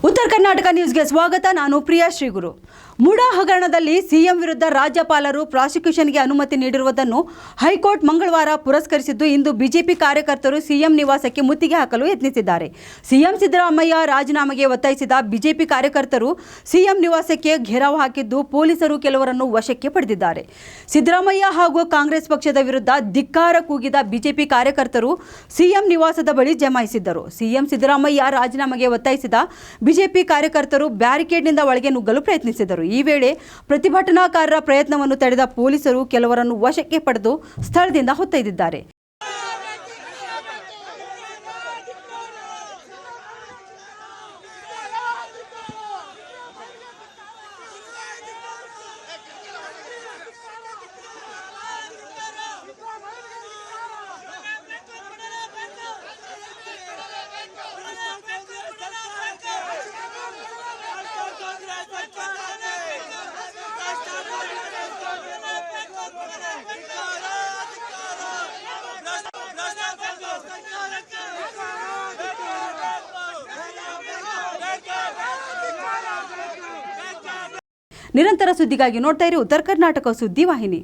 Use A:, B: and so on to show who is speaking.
A: ಉತ್ತರ ಕರ್ನಾಟಕ ನ್ಯೂಸ್ಗೆ ಸ್ವಾಗತ. ನಾನು ಪ್ರಿಯಾ ಶ್ರೀಗುರು. ಮುಡಾ ಹಗರಣದಲ್ಲಿ ಸಿಎಂ ವಿರುದ್ಧ ರಾಜ್ಯಪಾಲರು ಪ್ರಾಸಿಕ್ಯೂಷನ್ಗೆ ಅನುಮತಿ ನೀಡಿರುವುದನ್ನು ಹೈಕೋರ್ಟ್ ಮಂಗಳವಾರ ಪುರಸ್ಕರಿಸಿದ್ದು, ಇಂದು ಬಿಜೆಪಿ ಕಾರ್ಯಕರ್ತರು ಸಿಎಂ ನಿವಾಸಕ್ಕೆ ಮುತ್ತಿಗೆ ಹಾಕಲು ಯತ್ನಿಸಿದ್ದಾರೆ. ಸಿಎಂ ಸಿದ್ದರಾಮಯ್ಯ ರಾಜೀನಾಮೆಗೆ ಒತ್ತಾಯಿಸಿದ ಬಿಜೆಪಿ ಕಾರ್ಯಕರ್ತರು ಸಿಎಂ ನಿವಾಸಕ್ಕೆ ಘೇರಾವ್ ಹಾಕಿದ್ದು, ಪೊಲೀಸರು ಕೆಲವರನ್ನು ವಶಕ್ಕೆ ಪಡೆದಿದ್ದಾರೆ. ಸಿದ್ದರಾಮಯ್ಯ ಹಾಗೂ ಕಾಂಗ್ರೆಸ್ ಪಕ್ಷದ ವಿರುದ್ಧ ಧಿಕ್ಕಾರ ಕೂಗಿದ ಬಿಜೆಪಿ ಕಾರ್ಯಕರ್ತರು ಸಿಎಂ ನಿವಾಸದ ಬಳಿ ಜಮಾಯಿಸಿದ್ದರು. ಸಿಎಂ ಸಿದ್ದರಾಮಯ್ಯ ರಾಜೀನಾಮೆಗೆ ಒತ್ತಾಯಿಸಿದ ಬಿಜೆಪಿ ಕಾರ್ಯಕರ್ತರು ಬ್ಯಾರಿಕೇಡ್ನಿಂದ ಒಳಗೆ ನುಗ್ಗಲು ಪ್ರಯತ್ನಿಸಿದರು. ಈ ವೇಳೆ ಪ್ರತಿಭಟನಾಕಾರರ ಪ್ರಯತ್ನವನ್ನು ತಡೆದ ಪೊಲೀಸರು ಕೆಲವರನ್ನು ವಶಕ್ಕೆ ಪಡೆದು ಸ್ಥಳದಿಂದ ಹೊತ್ತೊಯ್ದಿದ್ದಾರೆ. ನಿರಂತರ ಸುದ್ದಿಗಾಗಿ ನೋಡ್ತಾ ಇರಿ ಉತ್ತರ ಕರ್ನಾಟಕ ಸುದ್ದಿ ವಾಹಿನಿ.